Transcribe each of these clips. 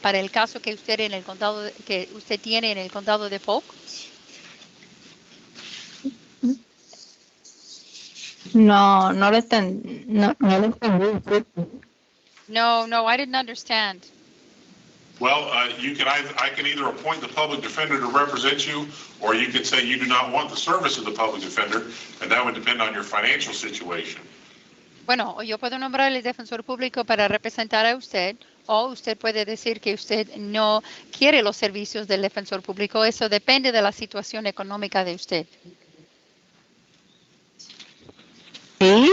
para el caso que usted tiene en el condado de Polk? No, no lo entendí. No lo entendí. No, I didn't understand. Well, I can either appoint the public defender to represent you, or you could say you do not want the service of the public defender, and that would depend on your financial situation. Bueno, yo puedo nombrar el defensor público para representar a usted, o usted puede decir que usted no quiere los servicios del defensor público. Eso depende de la situación económica de usted. Sí,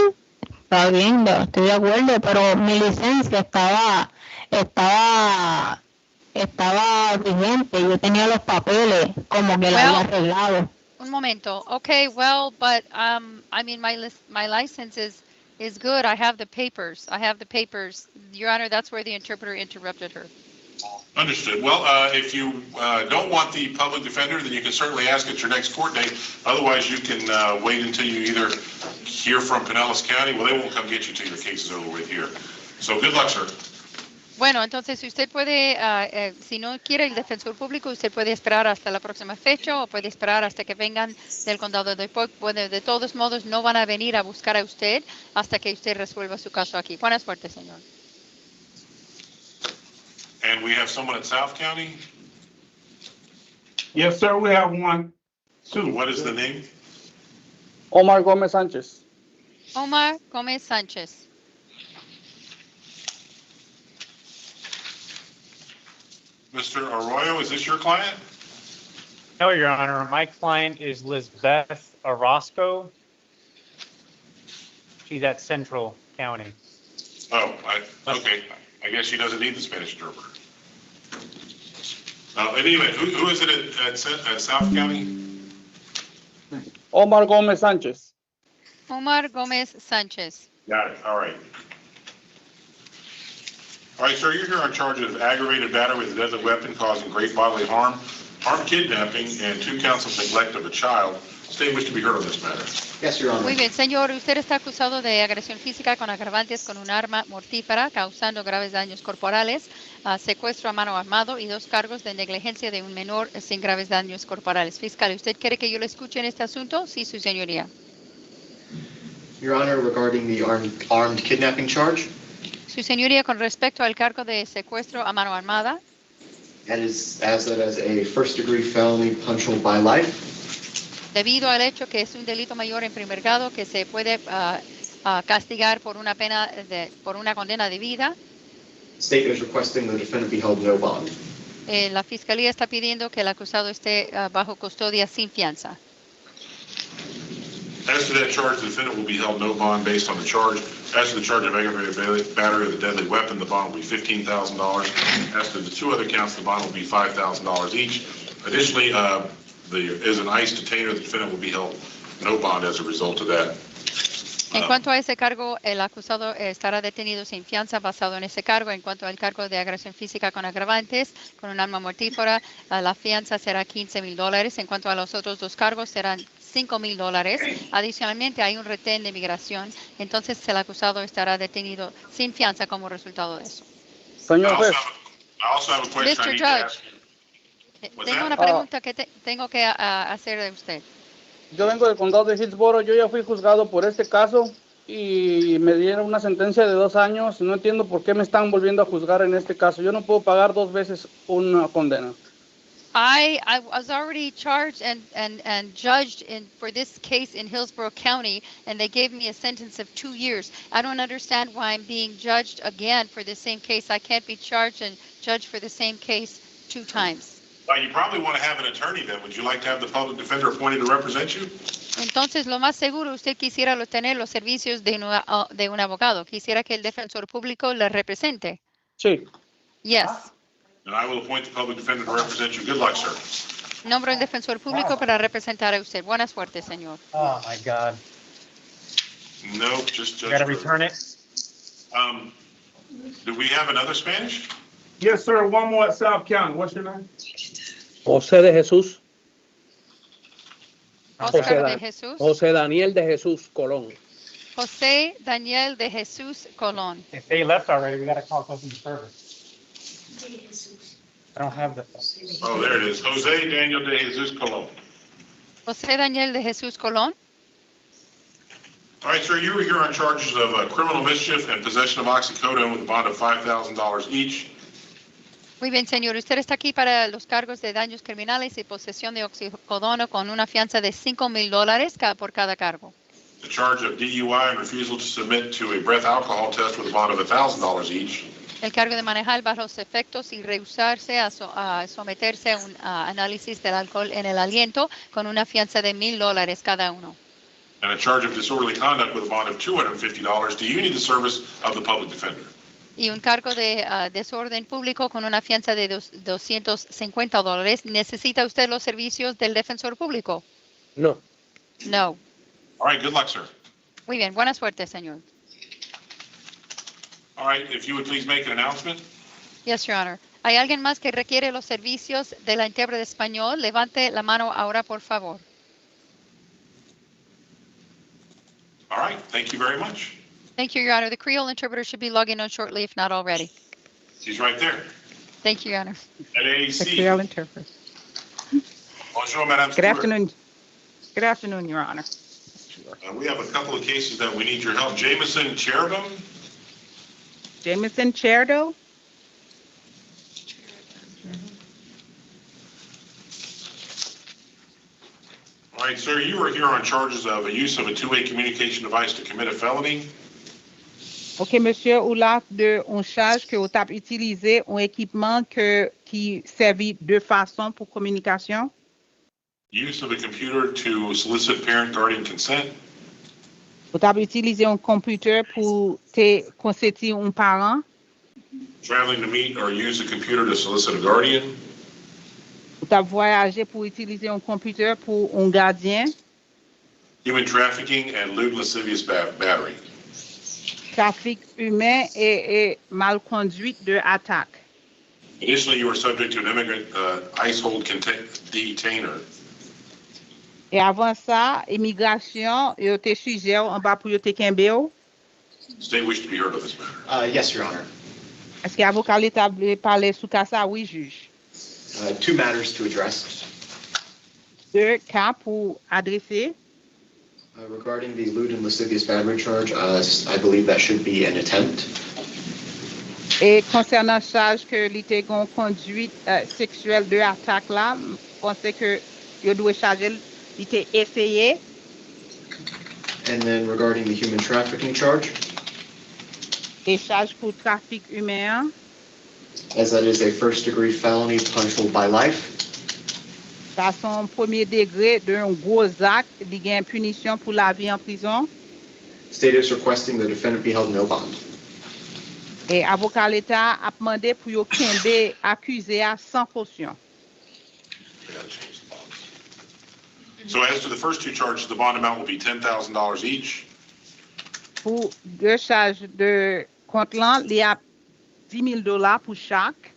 está bien, estoy de acuerdo, pero mi licencia estaba vigente, yo tenía los papeles como que la había arreglado. Un momento. Okay, well, but I mean, my license is good. I have the papers. Your Honor, that's where the interpreter interrupted her. Understood. Well, if you don't want the public defender, then you can certainly ask at your next court date. Otherwise, you can wait until you either hear from Pinellas County. Well, they won't come get you till your case is over with here. So good luck, sir. Bueno, entonces usted puede, si no quiere el defensor público, usted puede esperar hasta la próxima fecha o puede esperar hasta que vengan del condado de Polk. Bueno, de todos modos, no van a venir a buscar a usted hasta que usted resuelva su caso aquí. Buena suerte, señor. And we have someone at South County? Yes, sir, we have one. What is the name? Omar Gómez Sánchez. Omar Gómez Sánchez. Mr. Arroyo, is this your client? No, Your Honor. My client is Lizbeth Orozco. She's at Central County. Oh, okay. I guess she doesn't need the Spanish interpreter. Anyway, who is it at South County? Omar Gómez Sánchez. Omar Gómez Sánchez. Got it. All right. All right, sir, you're here on charges of aggravated battery with a deadly weapon causing great bodily harm, armed kidnapping, and 2 counts of neglect of a child. State wish to be heard on this matter. Yes, Your Honor. Muy bien, señor. Usted está acusado de agresión física con agravantes con un arma mortífera causando graves daños corporales, secuestro a mano armado y 2 cargos de negligencia de un menor sin graves daños corporales. Fiscal, ¿usted quiere que yo le escuche en este asunto? Sí, su señoría. Your Honor, regarding the armed kidnapping charge. Su señoría, con respecto al cargo de secuestro a mano armada. That is as a first-degree felony punishable by life. Debido al hecho que es un delito mayor en primer grado que se puede castigar por una pena por una condena de vida. State is requesting the defendant be held no bond. La fiscalía está pidiendo que el acusado esté bajo custodia sin fianza. As to that charge, the defendant will be held no bond based on the charge. As to the charge of aggravated battery with a deadly weapon, the bond will be $15,000. As to the 2 other counts, the bond will be $5,000 each. Additionally, as an ICE detainer, the defendant will be held no bond as a result of that. En cuanto a ese cargo, el acusado estará detenido sin fianza basado en ese cargo. En cuanto al cargo de agresión física con agravantes, con un arma mortífera, la fianza será $15,000. En cuanto a los otros 2 cargos, serán $5,000. Adicionalmente, hay un retén de migración. Entonces, el acusado estará detenido sin fianza como resultado de eso. Señor juez. I also have a question I need to ask you. Tengo una pregunta que tengo que hacer de usted. Yo vengo del condado de Hillsborough. Yo ya fui juzgado por este caso y me dieron una sentencia de 2 años. No entiendo por qué me están volviendo a juzgar en este caso. Yo no puedo pagar 2 veces una condena. I was already charged and judged for this case in Hillsborough County, and they gave me a sentence of 2 years. I don't understand why I'm being judged again for the same case. I can't be charged and judged for the same case 2 times. Well, you probably want to have an attorney then. Would you like to have the public defender appointed to represent you? Entonces, lo más seguro, usted quisiera tener los servicios de un abogado. Quisiera que el defensor público le represente. Sí. Yes. And I will appoint the public defender to represent you. Good luck, sir. Nombro el defensor público para representar a usted. Buena suerte, señor. Oh, my God. No, just You got to return it? Do we have another Spanish? Yes, sir, one more at South County. What's your name? José de Jesús. Oscar de Jesús. José Daniel de Jesús Colón. José Daniel de Jesús Colón. If they left already, we got to call customer service. I don't have the. Oh, there it is. Jose Daniel de Jesus Colon. José Daniel de Jesús Colón. All right, sir, you were here on charges of criminal mischief and possession of oxycodone with a bond of $5,000 each. Muy bien, señor. Usted está aquí para los cargos de daños criminales y posesión de oxicodona con una fianza de $5,000 por cada cargo. The charge of DUI and refusal to submit to a breath alcohol test with a bond of $1,000 each. El cargo de manejar bajo los efectos y rehusarse a someterse a un análisis del alcohol en el aliento con una fianza de $1,000 cada uno. And a charge of disorderly conduct with a bond of $250. Do you need the service of the public defender? Y un cargo de desorden público con una fianza de $250. ¿Necesita usted los servicios del defensor público? No. No. All right, good luck, sir. Muy bien, buena suerte, señor. All right, if you would please make an announcement. Yes, Your Honor. ¿Hay alguien más que requiere los servicios de la intérprete español? Levante la mano ahora, por favor. All right, thank you very much. Thank you, Your Honor. The Creole interpreter should be logging on shortly, if not already. She's right there. Thank you, Your Honor. The LAC. Creole interpreter. Bonjour, Madame Good Stewart. afternoon. Good afternoon, Your Honor. We have a couple of cases that we need your help. Jameson Cherubim. Jameson Cherdo. All right, sir, you were here on charges of a use of a two-way communication device to commit a felony. OK, monsieur, ou là, on charge que vous avez utilisé un équipement qui servit de façon pour communication. Use of a computer to solicit parent guardian consent. Vous avez utilisé un computer pour te consentir un parent. Traveling to meet or use a computer to solicit a guardian. Vous avez voyagé pour utiliser un computer pour un gardien. Human trafficking and lewd lascivious battery. Trafic humain et malconduite de attaque. Additionally, you were subject to an immigrant ICE hold detainer. Et avant ça, immigration, yo te sujet en bas pour yo te kembe. State wish to be heard on this matter. Yes, Your Honor. Est-ce que avocat l'État veut parler sous ça? Oui, juge. Two matters to address. Deux cas pour adresser. Regarding the lewd and lascivious battery charge, I believe that should be an attempt. Et concernant charge que l'été gon conduite sexuelle de attaque là, pensez que yo doit charger l'été essayé. And then regarding the human trafficking charge, Et charge pour trafic humain. as that is a first-degree felony punishable by life. Ça son premier degré d'un gros acte, il y a une punition pour la vie en prison. State is requesting the defendant be held no bond. Et avocat l'État a demandé pour yo kembe accusé à sans caution. So as to the first two charges, the bond amount will be $10,000 each. Pour deux charges de compte là, il y a $10,000 pour chaque.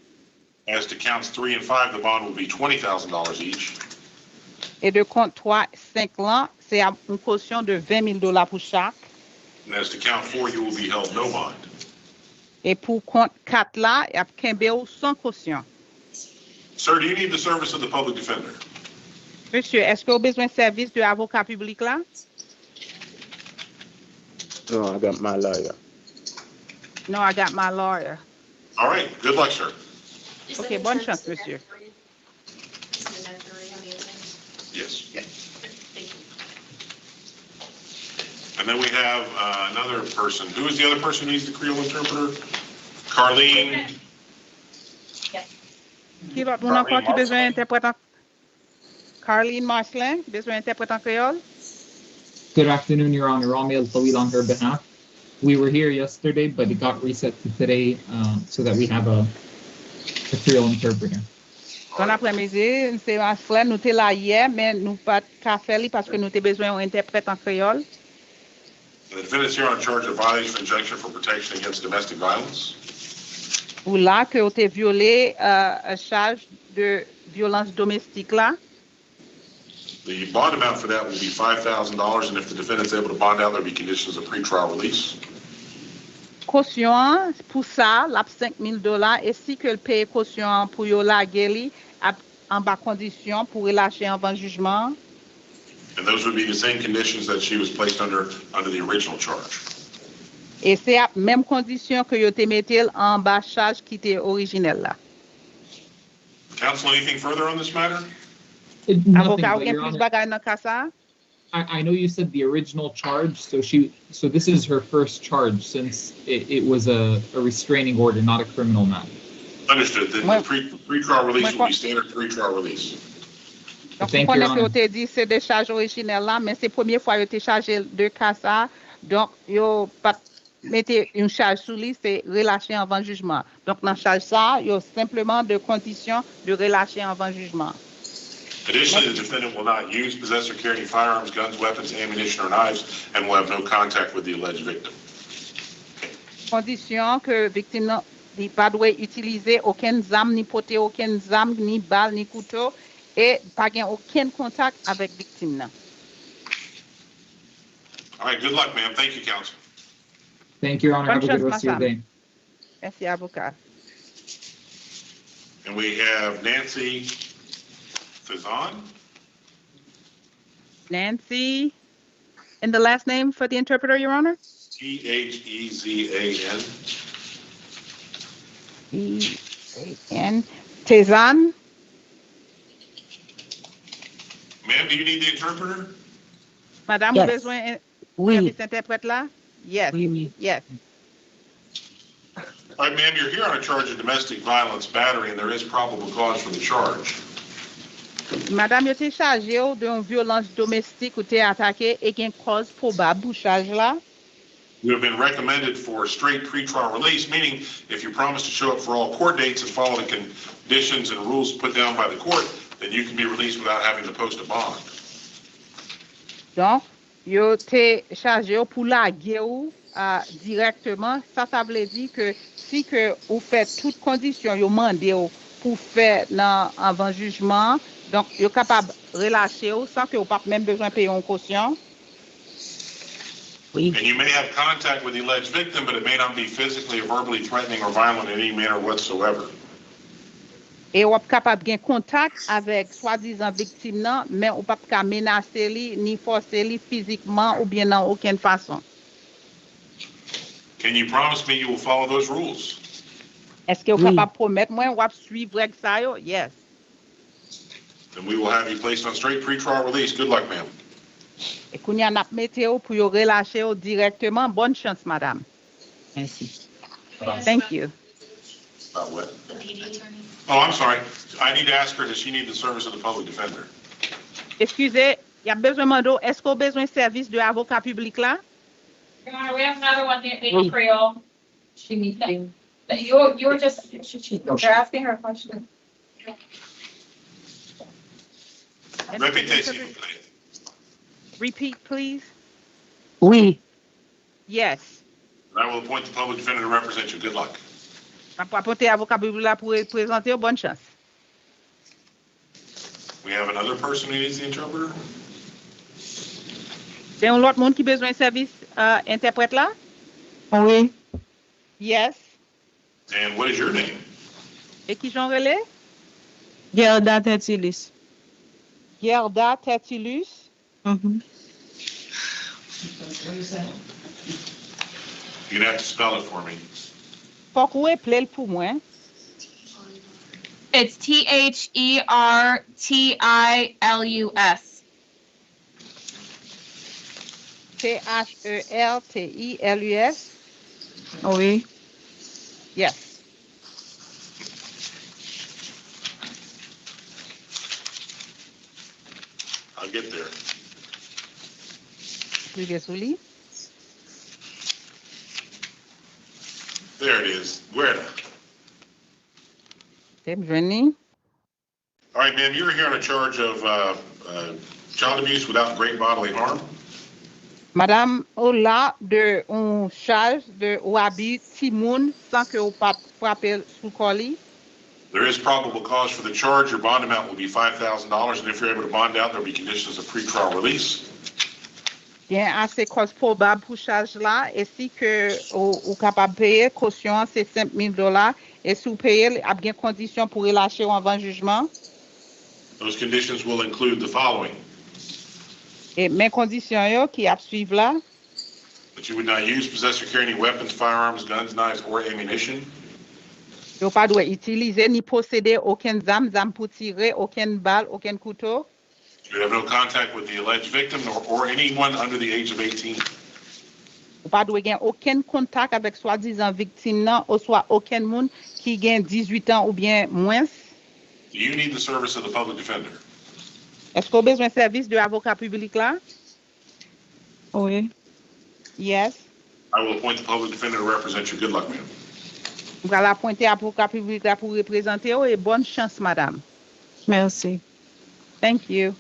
As to counts 3 and 5, the bond will be $20,000 each. Et de compte 3, 5 là, c'est une caution de $20,000 pour chaque. And as to count 4, you will be held no bond. Et pour compte 4 là, il y a kembe sans caution. Sir, do you need the service of the public defender? Monsieur, est-ce que vous avez besoin de service de avocat public là? No, I got my lawyer. No, I got my lawyer. All right, good luck, sir. OK, bonne chance, monsieur. Yes. And then we have another person. Who is the other person who needs the Creole interpreter? Carlene. Qui l'autre monde encore qui besoin d'interprète en Carlene Marcelin, besoin d'interprète en créole? Good afternoon, Your Honor. Ramiel Tawil on her behalf. We were here yesterday, but it got reset to today so that we have a Creole interpreter. Bon après-midi, c'est Marcelin, nous sommes là hier, mais nous pas qu'à faire parce que nous avons besoin d'un interprète en créole. The defendant's here on charge of violation of injunction for protection against domestic violence. Ou là que vous avez violé charge de violence domestique là. The bond amount for that will be $5,000, and if the defendant's able to bond out, there'll be conditions of pretrial release. caution pour ça, la $5,000 et si que le paye caution pour yo la geli en bas condition pour relâcher avant jugement. And those would be the same conditions that she was placed under the original charge. Et c'est la même condition que yo te mettel en bas charge qui était originelle là. Counsel, anything further on this matter? Nothing, Avocat, but ou gen Your plus Honor, bagay nan ka sa? I know you said the original charge, so this is her first charge since it was a restraining order, not a criminal matter. Understood. The pre-trial release will be standard pre-trial release. Donc, Thank vous you, Your connaissez, Honor. vous te dit c'est des charges originelles là, mais c'est la première fois que vous chargé de cas ça. Donc, vous pas mettez une charge sous lui, c'est relâcher avant jugement. Donc, dans charge ça, il y a simplement de conditions de relâcher avant jugement. Additionally, the defendant will not use, possess, or carry any firearms, guns, weapons, ammunition, or knives, and will have no contact with the alleged victim. Condition que victime ne pas doit utiliser aucune arme, ni porter aucune arme, ni balle, ni couteau, et pas avoir aucun contact avec victime. All right, good luck, ma'am. Thank you, counsel. Thank you, Your Honor. Have a Bonne good chance, rest of your madame. day. Merci, avocat. And we have Nancy Fazan. Nancy, and the last name for the interpreter, Your Honor? Thezan. E-A-N. Tezan. Ma'am, do you need the interpreter? Madame, Yes. vous besoin Oui, service interprète là? Yes. oui, oui. Yes. All right, ma'am, you're here on a charge of domestic violence battery, and there is probable cause for the charge. Madame, yo te chargé d'une violence domestique ou te attaqué et une cause probable pour charge là? You have been recommended for straight pretrial release, meaning if you promise to show up for all court dates and follow the conditions and rules put down by the court, then you can be released without having to post a bond. Donc, yo te chargé pour la guerre directement. Ça veut dire que si que vous faites toutes conditions, yo mandé pour faire avant jugement, donc yo capable relâcher sans que vous pas même besoin de payer une caution. Oui. And you may have contact with the alleged victim, but it may not be physically or verbally threatening or violent in any manner whatsoever. Et vous êtes capable de contact avec soi-disant victime, non, mais vous pas capable menacer lui, ni forcer lui physiquement ou bien dans aucune façon. Can you promise me you will follow those rules? Est-ce que vous Oui. capable de promettre moi ou suivre avec ça yo? Yes. Then we will have you placed on straight pretrial release. Good luck, ma'am. Et qu'on y a n'a météo pour yo relâcher yo directement. Bonne chance, madame. Merci. Thank you. About what? Oh, I'm sorry. I need to ask her, does she need the service of the public defender? Excusez, il y a besoin mando, est-ce qu'on a besoin de service de avocat public là? Your Honor, we have another one in Oui. Creole. She needs that. You're just, you're asking her a question. Répétez, s'il vous plaît. Repeat, please. Oui. Yes. I will appoint the public defender to represent you. Good luck. On peut apporter avocat public là pour présenter, bonne chance. We have another person who needs the interpreter? C'est un autre monde qui a besoin de service interprète là? Oui. Yes. And what is your name? Et qui j'en relais? Gerda Tertilis. Gerda Tertilus. Mhm. You're gonna have to spell it for me. Faut qu'on appelle pour moi. It's Thertilus. Tertilus. Oui. Yes. I'll get there. Cliquez sur lui. There it is. Where? C'est venu. All right, ma'am, you're here on a charge of child abuse without great bodily harm. Madame, au là de on charge de ou habite Timoun sans que ou pas frapper sous colis. There is probable cause for the charge. Your bond amount will be $5,000, and if you're able to bond out, there'll be conditions of pretrial release. Gen ase cause probable pour charge là, et si que ou capable payer caution c'est $5,000 et si vous payez a bien condition pour relâcher ou avant jugement. Those conditions will include the following: Et mes conditions yo qui a suivre là, that you would not use, possess, or carry any weapons, firearms, guns, knives, or ammunition. yo pas doit utiliser ni posséder aucun zam pour tirer, aucune balle, aucun couteau. You have no contact with the alleged victim or anyone under the age of 18. Ou pas doit gen aucun contact avec soi-disant victime nan, ou soit aucun monde qui gen 18 ans ou bien moins. Do you need the service of the public defender? Est-ce qu'on a besoin de service de avocat public là? Oui. Yes. I will appoint the public defender to represent you. Good luck, ma'am. On va l'appointer avocat public là pour représenter et bonne chance, madame. Merci. Thank you.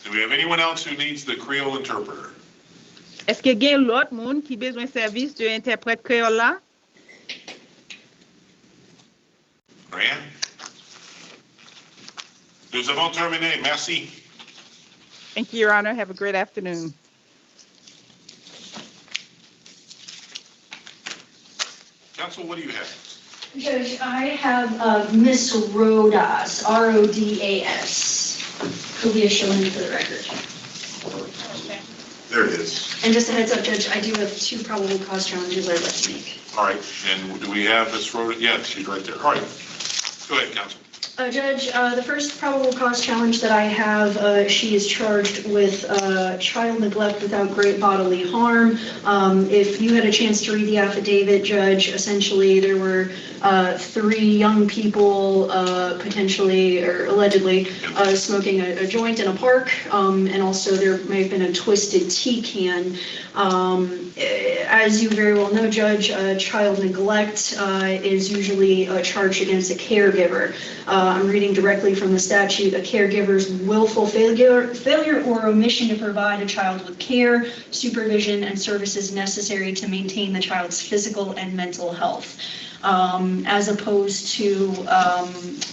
Do we have anyone else who needs the Creole interpreter? Est-ce que gen l'autre monde qui besoin de service de interprète créole là? Rien? Nous avons terminé. Merci. Thank you, Your Honor. Have a great afternoon. Counsel, what do you have? Judge, I have Miss Rodas, Rodas. Who'll be a showing for the record. There it is. And just a heads up, Judge, I do have 2 probable cause challenges I'd like to make. All right, and do we have Ms. Rhoda? Yeah, she's right there. All right. Go ahead, counsel. Judge, the first probable cause challenge that I have, she is charged with child neglect without great bodily harm. If you had a chance to read the affidavit, Judge, essentially there were 3 young people potentially or allegedly smoking a joint in a park, and also there may have been a twisted tea can. As you very well know, Judge, child neglect is usually charged against a caregiver. I'm reading directly from the statute. A caregiver's willful failure or omission to provide a child with care, supervision, and services necessary to maintain the child's physical and mental health. As opposed to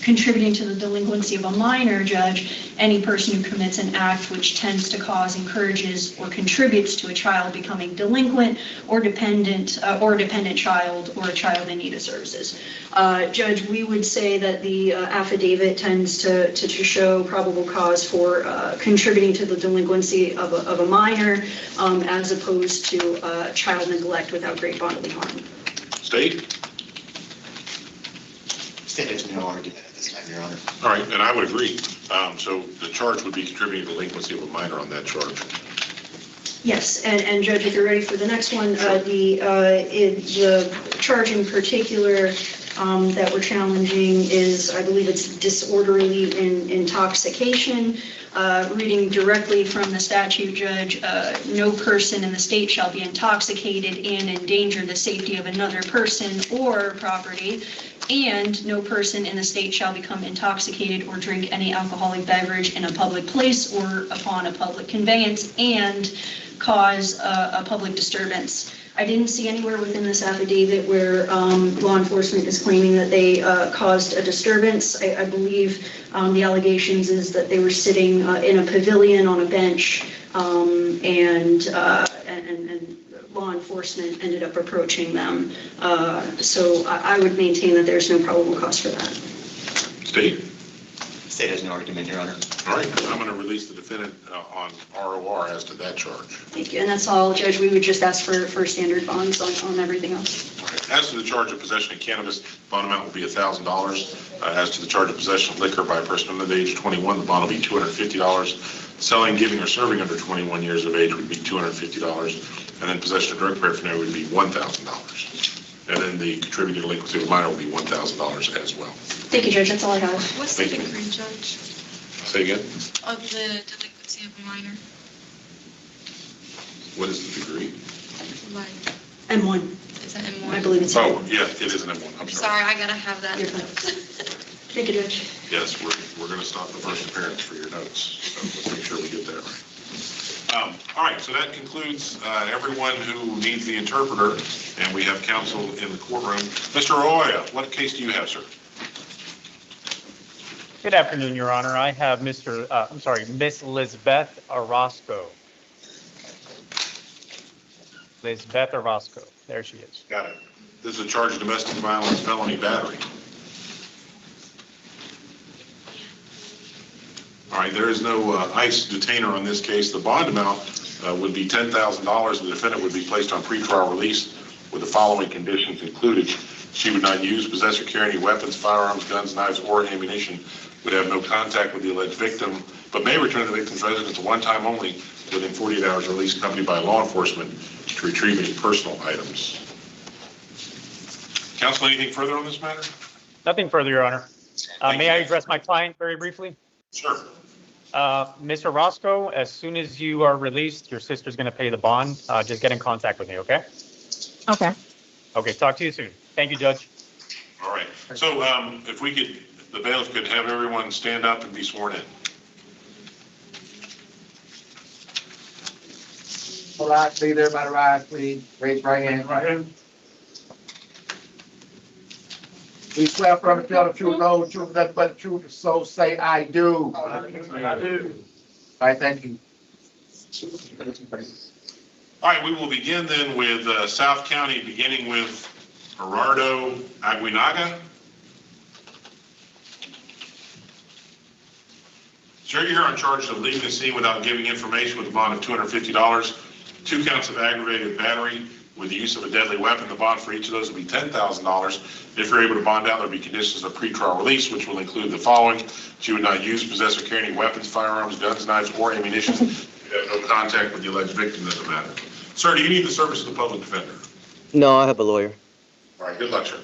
contributing to the delinquency of a minor, Judge, any person who commits an act which tends to cause, encourages, or contributes to a child becoming delinquent or dependent child or a child in need of services. Judge, we would say that the affidavit tends to show probable cause for contributing to the delinquency of a minor as opposed to child neglect without great bodily harm. State? State has no argument at this time, Your Honor. All right, and I would agree. So the charge would be contributing to delinquency of a minor on that charge. Yes, and Judge, if you're ready for the next one, the charge in particular that we're challenging is, I believe it's disorderly intoxication. Reading directly from the statute, Judge, no person in the state shall be intoxicated and endanger the safety of another person or property, and no person in the state shall become intoxicated or drink any alcoholic beverage in a public place or upon a public conveyance and cause a public disturbance. I didn't see anywhere within this affidavit where law enforcement is claiming that they caused a disturbance. I believe the allegations is that they were sitting in a pavilion on a bench and law enforcement ended up approaching them. So I would maintain that there's no probable cause for that. State? State has no argument, Your Honor. All right, I'm going to release the defendant on ROR as to that charge. Thank you. And that's all, Judge. We would just ask for standard bonds on everything else. All right. As to the charge of possession of cannabis, bond amount will be $1,000. As to the charge of possession of liquor by a person under the age of 21, the bond will be $250. Selling, giving, or serving under 21 years of age would be $250. And then possession of drug paraphernalia would be $1,000. And then the contributing delinquency of a minor will be $1,000 as well. Thank you, Judge. That's all I have. What's the degree, Judge, Say again? of the delinquency of a minor? What is the degree? Like, M1. is that M1? I believe it's. Oh, yeah, it is an M1. I'm sorry. Sorry, I gotta have that. You're fine. Thank you, Judge. Yes, we're going to stop the first appearance for your notes. So let's make sure we get that right. All right, so that concludes everyone who needs the interpreter, and we have counsel in the courtroom. Mr. Arroyo, what case do you have, sir? Good afternoon, Your Honor. I have Miss Lizbeth Orozco. Lisbeth Orozco. There she is. Got it. This is a charge of domestic violence felony battery. All right, there is no ICE detainer on this case. The bond amount would be $10,000. The defendant would be placed on pretrial release with the following conditions included. She would not use, possess, or carry any weapons, firearms, guns, knives, or ammunition, would have no contact with the alleged victim, but may return to the victim's residence one time only within 48 hours release, accompanied by law enforcement to retrieve any personal items. Counsel, anything further on this matter? Nothing further, Your Honor. May I address my client very briefly? Sure. Mr. Roscoe, as soon as you are released, your sister's going to pay the bond. Just get in contact with me, okay? Okay. Okay, talk to you soon. Thank you, Judge. All right. So if we could, the bailiff could have everyone stand up and be sworn in. All right, please, everybody rise, please. Raise your right hand. Right hand. We swear firm to tell the truth, no truth, nothing but the truth, so say I do. I do. All right, thank you. All right, we will begin then with South County, beginning with Gerardo Aguinaga. Sir, you're here on charges of leaving the scene without giving information with a bond of $250, 2 counts of aggravated battery with the use of a deadly weapon. The bond for each of those will be $10,000. If you're able to bond out, there'll be conditions of pretrial release, which will include the following. She would not use, possess, or carry any weapons, firearms, guns, knives, or ammunition. You have no contact with the alleged victim, doesn't matter. Sir, do you need the service of the public defender? No, I have a lawyer. All right, good luck, sir.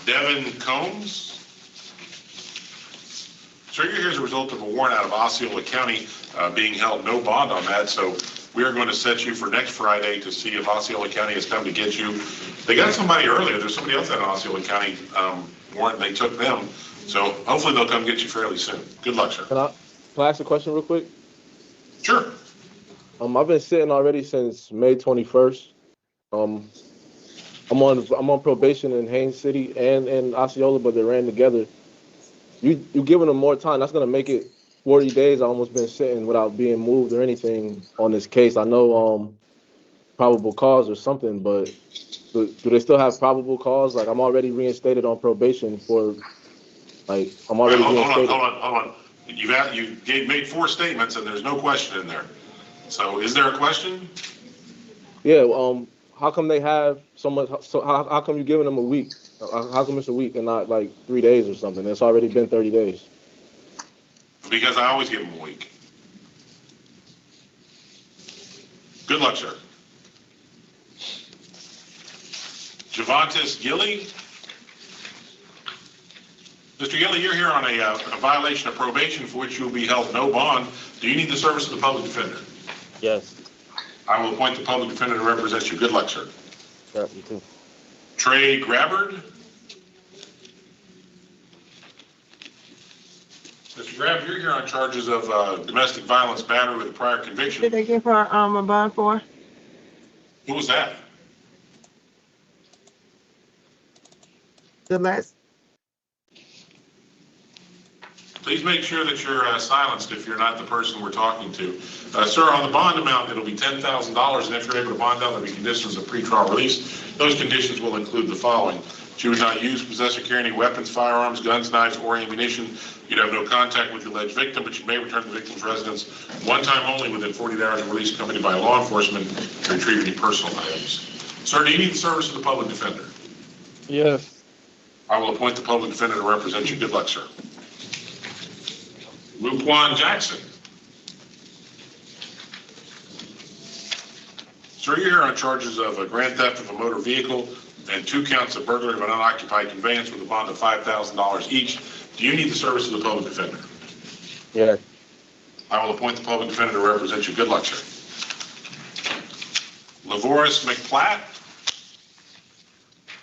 Devin Combs. Sir, you're here as a result of a warrant out of Osceola County being held no bond on that, so we are going to set you for next Friday to see if Osceola County has come to get you. They got somebody earlier. There's somebody else out of Osceola County warrant. They took them, so hopefully they'll come get you fairly soon. Good luck, sir. Can I ask a question real quick? Sure. I've been sitting already since May 21st. I'm on probation in Haines City and in Osceola, but they ran together. You giving them more time. That's gonna make it 40 days. I almost been sitting without being moved or anything on this case. I know probable cause or something, but do they still have probable cause? Like, I'm already reinstated on probation for, like, I'm already reinstated. Hold on. You made 4 statements and there's no question in there. So is there a question? Yeah. How come they have so much? So how come you giving them a week? How come it's a week and not like 3 days or something? It's already been 30 days. Because I always give them a week. Good luck, sir. Javantis Gilly. Mr. Gilly, you're here on a violation of probation for which you will be held no bond. Do you need the service of the public defender? Yes. I will appoint the public defender to represent you. Good luck, sir. Yeah, you too. Trey Grabbard. Mr. Grabbard, you're here on charges of domestic violence battery with a prior conviction. Did they give her a bond for? Who was that? The last. Please make sure that you're silenced if you're not the person we're talking to. Sir, on the bond amount, it'll be $10,000, and if you're able to bond out, there'll be conditions of pretrial release. Those conditions will include the following. She would not use, possess, or carry any weapons, firearms, guns, knives, or ammunition. You'd have no contact with the alleged victim, but you may return to the victim's residence one time only within 48 hours of release, accompanied by law enforcement to retrieve any personal items. Sir, do you need the service of the public defender? Yes. I will appoint the public defender to represent you. Good luck, sir. Luquan Jackson. Sir, you're here on charges of a grand theft of a motor vehicle and 2 counts of burglary of an unoccupied conveyance with a bond of $5,000 each. Do you need the service of the public defender? Yes. I will appoint the public defender to represent you. Good luck, sir. Lavoris McPlatt.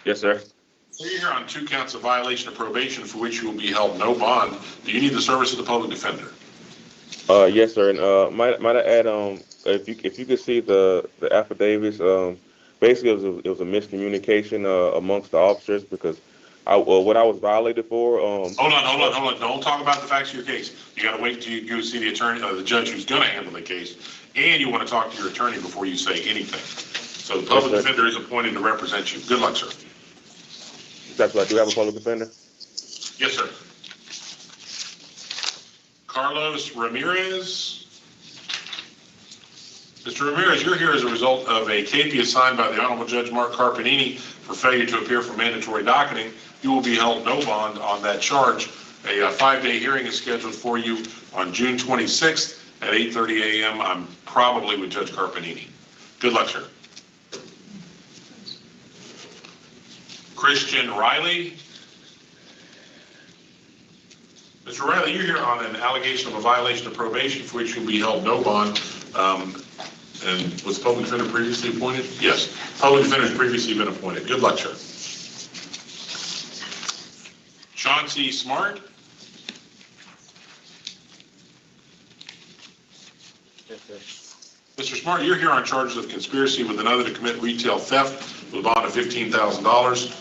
Yes, sir. So you're here on 2 counts of violation of probation for which you will be held no bond. Do you need the service of the public defender? Yes, sir. And might I add, if you could see the affidavits, basically it was a miscommunication amongst the officers, because what I was violated for. Hold on. Don't talk about the facts of your case. You gotta wait till you see the attorney, the judge who's gonna handle the case. And you wanna talk to your attorney before you say anything. So the public defender is appointed to represent you. Good luck, sir. That's what I do have a public defender? Yes, sir. Carlos Ramirez. Mr. Ramirez, you're here as a result of a KP assigned by the Honorable Judge Mark Carpanini for failure to appear for mandatory docketing. You will be held no bond on that charge. A 5-day hearing is scheduled for you on June 26th at 8:30 a.m. I'm probably with Judge Carpanini. Good luck, sir. Christian Riley. Mr. Riley, you're here on an allegation of a violation of probation for which you'll be held no bond. And was the public defender previously appointed? Yes. Public defender has previously been appointed. Good luck, sir. Chauncey Smart. Yes, sir. Mr. Smart, you're here on charges of conspiracy with another to commit retail theft with a bond of $15,000.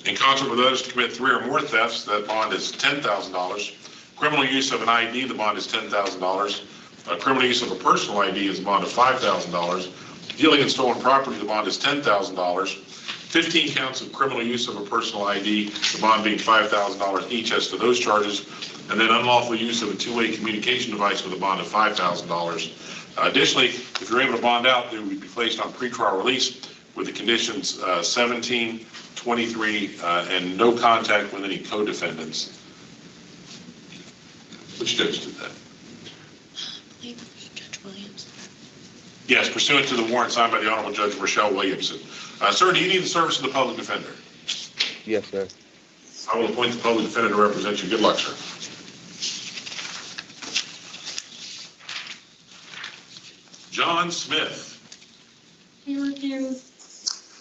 In concert with others to commit 3 or more thefts, that bond is $10,000. Criminal use of an ID, the bond is $10,000. Criminal use of a personal ID is a bond of $5,000. Dealing in stolen property, the bond is $10,000. 15 counts of criminal use of a personal ID, the bond being $5,000 each as to those charges. And then unlawful use of a two-way communication device with a bond of $5,000. Additionally, if you're able to bond out, they would be placed on pretrial release with the conditions 17, 23, and no contact with any co-defendants. Which judge did that? Judge Williams. Yes, pursuant to the warrant signed by the Honorable Judge Rochelle Williamson. Sir, do you need the service of the public defender? Yes, sir. I will appoint the public defender to represent you. Good luck, sir. John Smith. He refused.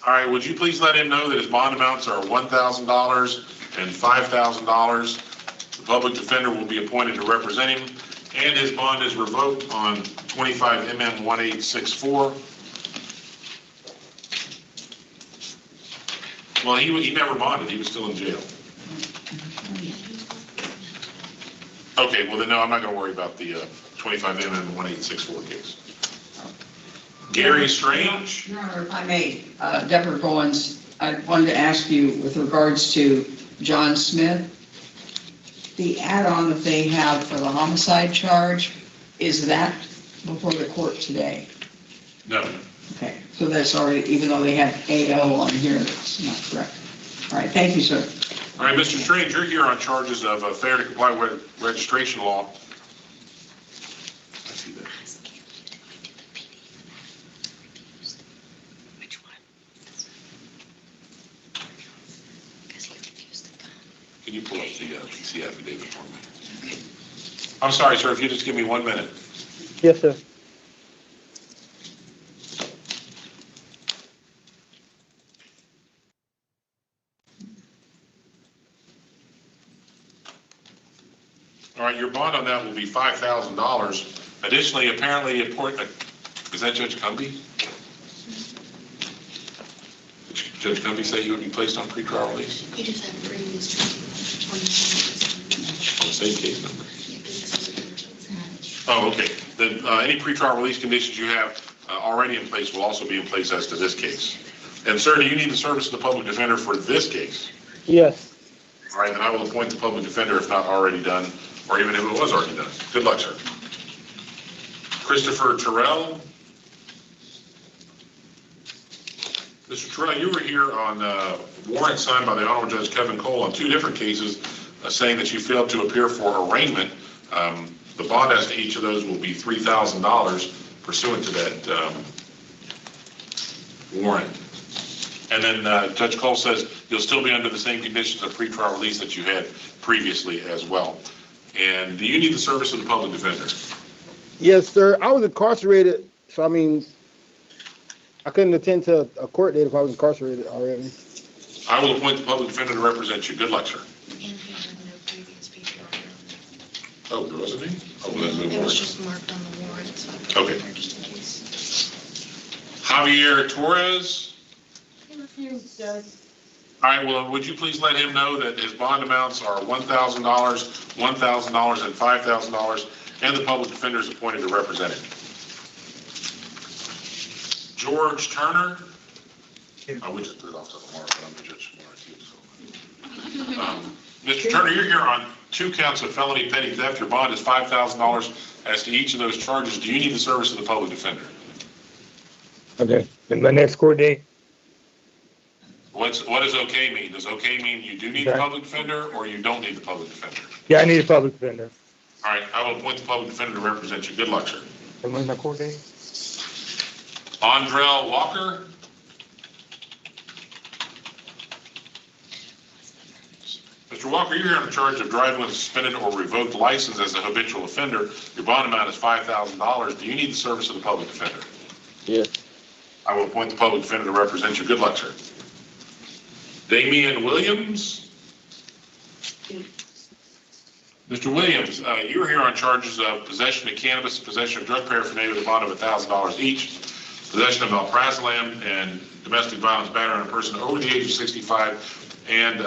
All right, would you please let him know that his bond amounts are $1,000 and $5,000. The public defender will be appointed to represent him, and his bond is revoked on 25 MM 1864. Well, he never bonded. He was still in jail. Okay, well then, no, I'm not going to worry about the 25 MM 1864 case. Gary Strange. Your Honor, if I may, Deborah Goins, I wanted to ask you with regards to John Smith, the add-on that they have for the homicide charge, is that before the court today? No. Okay, so that's already, even though they have AO on here, that's not correct. All right, thank you, sir. All right, Mr. Strange, you're here on charges of failure to comply with registration law. I see that. Can you pull up the PC affidavit for me? I'm sorry, sir, if you just give me 1 minute. Yes, sir. All right, your bond on that will be $5,000. Additionally, apparently, is that Judge Cumby? Did Judge Cumby say you would be placed on pretrial release? He just had to bring his charge on the Same case number. Oh, okay. Then any pretrial release conditions you have already in place will also be in place as to this case. And sir, do you need the service of the public defender for this case? Yes. All right, then I will appoint the public defender if not already done, or even if it was already done. Good luck, sir. Christopher Terrell. Mr. Terrell, you were here on warrant signed by the Honorable Judge Kevin Cole on 2 different cases saying that you failed to appear for arraignment. The bond as to each of those will be $3,000 pursuant to that warrant. And then Judge Cole says you'll still be under the same conditions of pretrial release that you had previously as well. And do you need the service of the public defender? Yes, sir. I was incarcerated, so I mean, I couldn't attend to a court date if I was incarcerated already. I will appoint the public defender to represent you. Good luck, sir. Oh, there wasn't any? Oh, well, It was just marked on the warrant, so I put it Okay. in there just in case. Javier Torres. He refused, Judge. All right, well, would you please let him know that his bond amounts are $1,000, $1,000, and $5,000, and the public defender is appointed to represent him. George Turner. We just put it off to tomorrow, but I'm the judge tomorrow too. Mr. Turner, you're here on 2 counts of felony petty theft. Your bond is $5,000. As to each of those charges, do you need the service of the public defender? Okay, and my next court date? What does okay mean? Does okay mean you do need the public defender or you don't need the public defender? Yeah, I need a public defender. All right, I will appoint the public defender to represent you. Good luck, sir. And when's my court date? Andrell Walker. Mr. Walker, you're here on the charge of driving with a suspended or revoked license as a habitual offender. Your bond amount is $5,000. Do you need the service of the public defender? Yes. I will appoint the public defender to represent you. Good luck, sir. Damian Williams. Mr. Williams, you're here on charges of possession of cannabis, possession of drug paraphernalia with a bond of $1,000 each, possession of alprazolam, and domestic violence battery on a person over the age of 65, and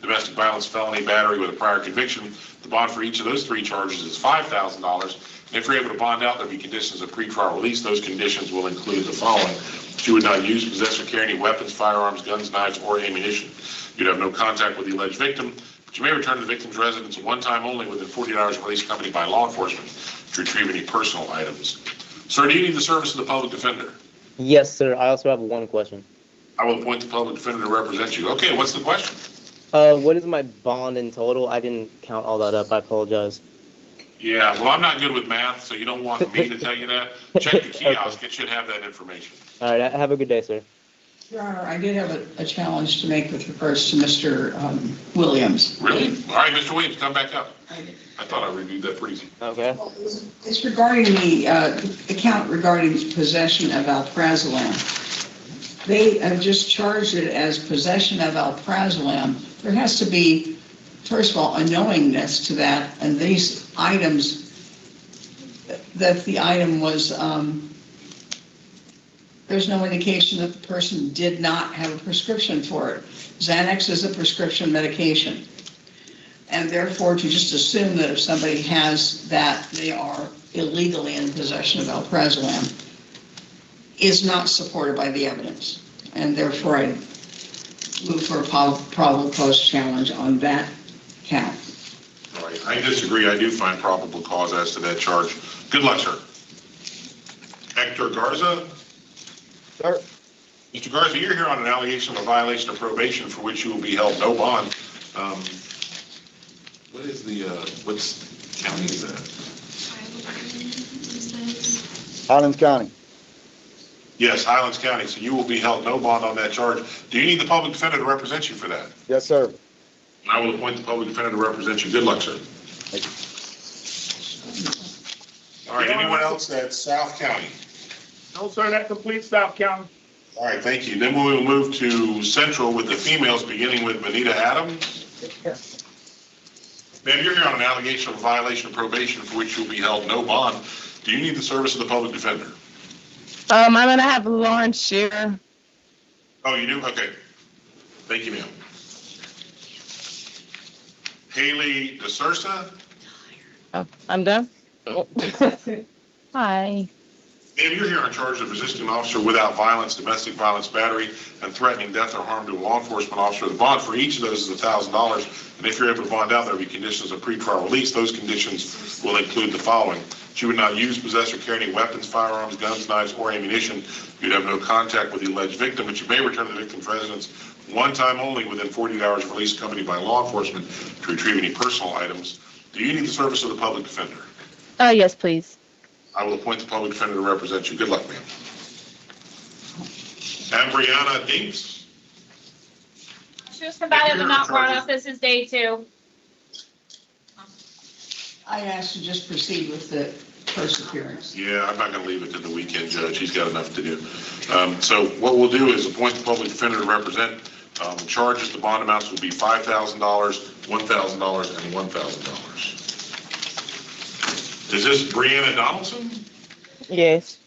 domestic violence felony battery with a prior conviction. The bond for each of those 3 charges is $5,000. If you're able to bond out, there'll be conditions of pretrial release. Those conditions will include the following: that you would not use, possess, or carry any weapons, firearms, guns, knives, or ammunition. You'd have no contact with the alleged victim, but you may return to the victim's residence one time only within 48 hours of release accompanied by law enforcement to retrieve any personal items. Sir, do you need the service of the public defender? Yes, sir. I also have one question. I will appoint the public defender to represent you. Okay, what's the question? What is my bond in total? I didn't count all that up. I apologize. Yeah, well, I'm not good with math, so you don't want me to tell you that. Check the kiosk. It should have that information. All right. Have a good day, sir. Your Honor, I did have a challenge to make with regards to Mr. Williams. Really? All right, Mr. Williams, come back up. I thought I reviewed that pretty easy. Okay. It's regarding the account regarding possession of alprazolam. They have just charged it as possession of alprazolam. There has to be, first of all, a knowingness to that, and these items, that the item was, there's no indication that the person did not have a prescription for it. Xanax is a prescription medication. And therefore, to just assume that if somebody has that, they are illegally in possession of alprazolam is not supported by the evidence. And therefore, I move for a probable cause challenge on that count. All right, I disagree. I do find probable cause as to that charge. Good luck, sir. Hector Garza. Sir. Mr. Garza, you're here on an allegation of a violation of probation for which you will be held no bond. What is the, what's county is that? Highlands County. Yes, Highlands County. So you will be held no bond on that charge. Do you need the public defender to represent you for that? Yes, sir. I will appoint the public defender to represent you. Good luck, sir. Thank you. All right, anyone else that's South County? No, sir, that completes South County. All right, thank you. Then we will move to Central with the females, beginning with Benita Adams. Ma'am, you're here on an allegation of a violation of probation for which you'll be held no bond. Do you need the service of the public defender? I'm gonna have Lauren share. Oh, you do? Okay. Thank you, ma'am. Haley DeSursa. Oh, I'm done. Hi. Ma'am, you're here on charge of resisting an officer without violence, domestic violence, battery, and threatening death or harm to a law enforcement officer. The bond for each of those is $1,000. And if you're able to bond out, there will be conditions of pretrial release. Those conditions will include the following: that you would not use, possess, or carry any weapons, firearms, guns, knives, or ammunition. You'd have no contact with the alleged victim, but you may return to the victim's residence one time only within 48 hours of release accompanied by law enforcement to retrieve any personal items. Do you need the service of the public defender? Yes, please. I will appoint the public defender to represent you. Good luck, ma'am. And Brianna Dinks. She was provided but not brought up. This is day 2. I asked to just proceed with the first appearance. Yeah, I'm not going to leave it to the weekend judge. He's got enough to do. So what we'll do is appoint the public defender to represent. The charges, the bond amounts will be $5,000, $1,000, and $1,000. Is this Brianna Donaldson? Yes.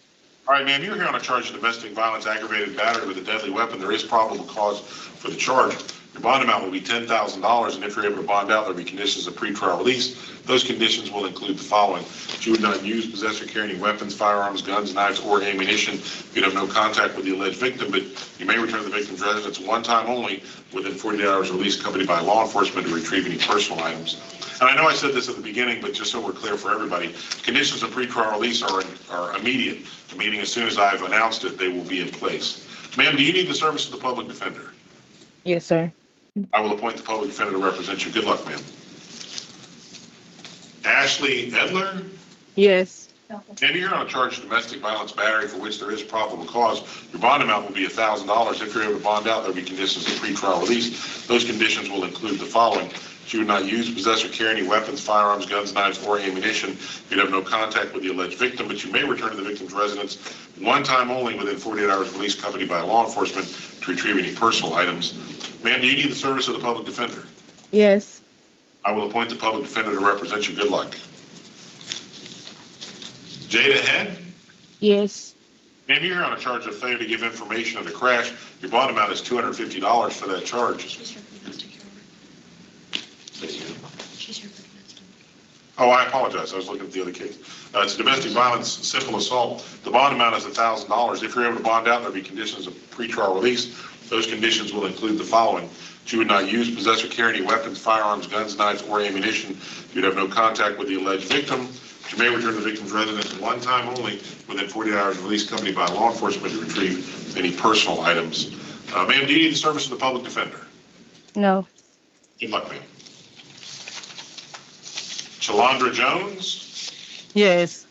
All right, ma'am, you're here on a charge of domestic violence, aggravated battery with a deadly weapon. There is probable cause for the charge. Your bond amount will be $10,000, and if you're able to bond out, there'll be conditions of pretrial release. Those conditions will include the following: that you would not use, possess, or carry any weapons, firearms, guns, knives, or ammunition. You'd have no contact with the alleged victim, but you may return to the victim's residence one time only within 48 hours of release, accompanied by law enforcement to retrieve any personal items. And I know I said this at the beginning, but just so we're clear for everybody, conditions of pretrial release are immediate, meaning as soon as I've announced it, they will be in place. Ma'am, do you need the service of the public defender? Yes, sir. I will appoint the public defender to represent you. Good luck, ma'am. Ashley Edler? Yes. Ma'am, you're on a charge of domestic violence battery for which there is probable cause. Your bond amount will be $1,000. If you're able to bond out, there'll be conditions of pretrial release. Those conditions will include the following: that you would not use, possess, or carry any weapons, firearms, guns, knives, or ammunition. You'd have no contact with the alleged victim, but you may return to the victim's residence one time only within 48 hours of release, accompanied by law enforcement to retrieve any personal items. Ma'am, do you need the service of the public defender? Yes. I will appoint the public defender to represent you. Good luck. Jada Head? Yes. Ma'am, you're on a charge of failure to give information of the crash. Your bond amount is $250 for that charge. She's here for domestic, Your Honor. She's here for domestic. Oh, I apologize. I was looking at the other case. It's a domestic violence simple assault. The bond amount is $1,000. If you're able to bond out, there'll be conditions of pretrial release. Those conditions will include the following: that you would not use, possess, or carry any weapons, firearms, guns, knives, or ammunition. You'd have no contact with the alleged victim. You may return to the victim's residence one time only within 48 hours of release, accompanied by law enforcement to retrieve any personal items. Ma'am, do you need the service of the public defender? No. Good luck, ma'am. Chalandra Jones? Yes.